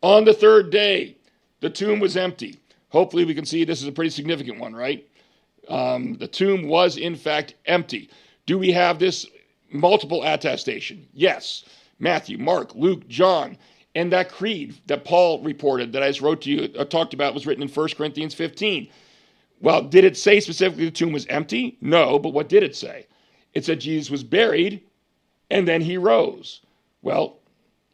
On the third day, the tomb was empty. Hopefully we can see this is a pretty significant one, right? The tomb was in fact empty. Do we have this multiple attestation? Yes. Matthew, Mark, Luke, John, and that creed that Paul reported that I just wrote to you, talked about, was written in 1 Corinthians 15. Well, did it say specifically the tomb was empty? No, but what did it say? It said Jesus was buried and then he rose. Well,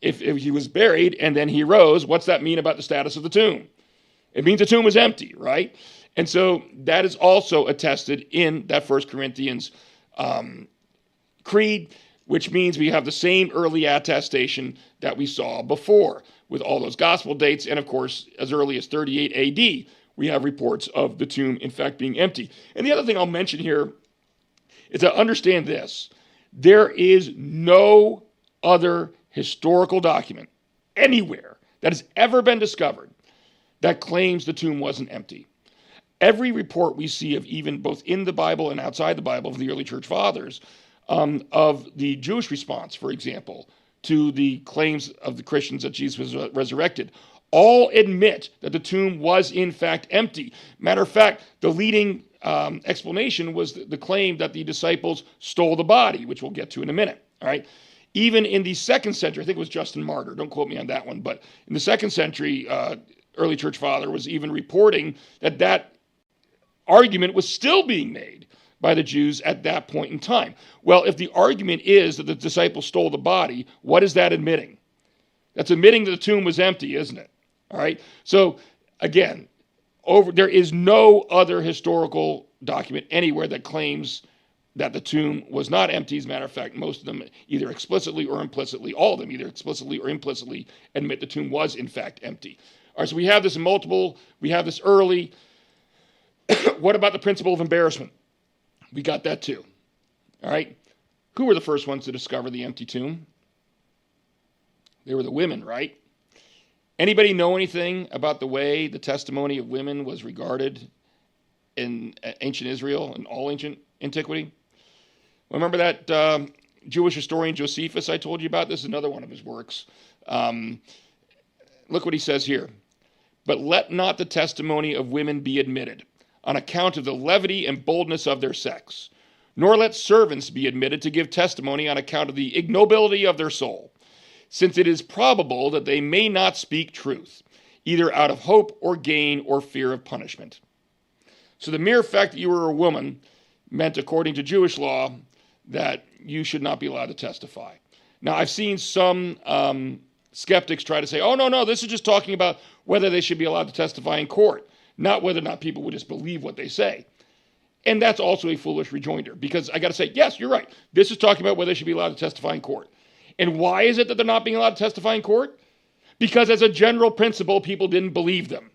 if he was buried and then he rose, what's that mean about the status of the tomb? It means the tomb was empty, right? And so that is also attested in that 1 Corinthians creed, which means we have the same early attestation that we saw before with all those gospel dates. And of course, as early as 38 AD, we have reports of the tomb, in fact, being empty. And the other thing I'll mention here is to understand this. There is no other historical document anywhere that has ever been discovered that claims the tomb wasn't empty. Every report we see of, even both in the Bible and outside the Bible, of the early church fathers, of the Jewish response, for example, to the claims of the Christians that Jesus was resurrected, all admit that the tomb was in fact empty. Matter of fact, the leading explanation was the claim that the disciples stole the body, which we'll get to in a minute. All right. Even in the second century, I think it was Justin Martyr, don't quote me on that one, but in the second century, early church father was even reporting that argument was still being made by the Jews at that point in time. Well, if the argument is that the disciples stole the body, what is that admitting? That's admitting that the tomb was empty, isn't it? All right. So again, there is no other historical document anywhere that claims that the tomb was not empty. As a matter of fact, most of them either explicitly or implicitly, all of them either explicitly or implicitly admit the tomb was in fact empty. All right, so we have this we have this early. What about the principle of embarrassment? We got that too. All right. Who were the first ones to discover the empty tomb? They were the women, right? Anybody know anything about the way the testimony of women was regarded in ancient Israel and all ancient antiquity? Remember that Jewish historian Josephus I told you about? This is another one of his works. Look what he says here. But let not the testimony of women be admitted on account of the levity and boldness of their sex, nor let servants be admitted to give testimony on account of the ignobility of their soul, since it is probable that they may not speak truth, either out of hope or gain or fear of punishment. So the mere fact that you were a woman meant, according to Jewish law, that you should not be allowed to testify. Now, I've seen some skeptics try to say, oh, no, this is just talking about whether they should be allowed to testify in court, not whether or not people would just believe what they say. And that's also a foolish rejoinder, because I got to say, yes, you're right. This is talking about whether they should be allowed to testify in court. And why is it that they're not being allowed to testify in court? Because as a general principle, people didn't believe them.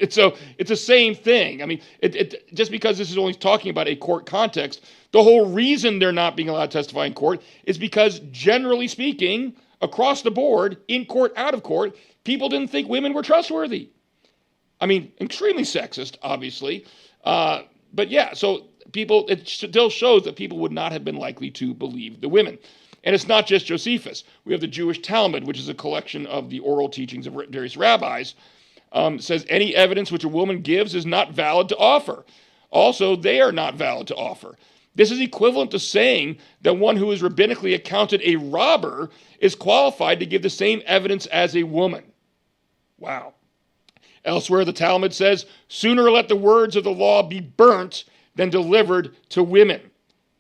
So it's the same thing. I mean, just because this is only talking about a court context, the whole reason they're not being allowed to testify in court is because, generally speaking, across the board, in court, out of court, people didn't think women were trustworthy. I mean, extremely sexist, obviously. But yeah, so it still shows that people would not have been likely to believe the women. And it's not just Josephus. We have the Jewish Talmud, which is a collection of the oral teachings of various rabbis. Says any evidence which a woman gives is not valid to offer. Also, they are not valid to offer. This is equivalent to saying that one who is rabbinically accounted a robber is qualified to give the same evidence as a woman. Wow. Elsewhere, the Talmud says, sooner let the words of the law be burnt than delivered to women.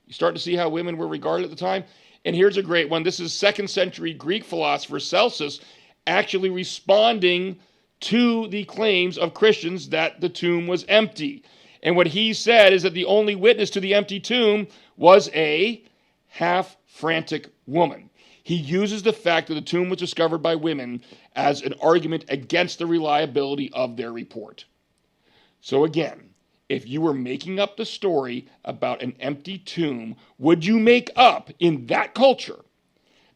You start to see how women were regarded at the time? And here's a great one. This is 2nd century Greek philosopher Celsus actually responding to the claims of Christians that the tomb was empty. And what he said is that the only witness to the empty tomb was a half-frantic woman. He uses the fact that the tomb was discovered by women as an argument against the reliability of their report. So again, if you were making up the story about an empty tomb, would you make up in that culture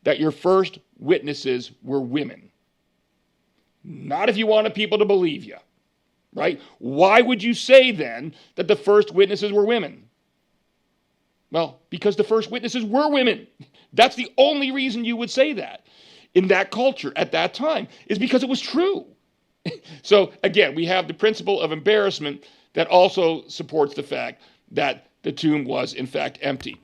that your first witnesses were women? Not if you wanted people to believe you, right? Why would you say then that the first witnesses were women? Well, because the first witnesses were women. That's the only reason you would say that. in that culture at that time is because it was true. So again, we have the principle of embarrassment that also supports the fact that the tomb was in fact empty.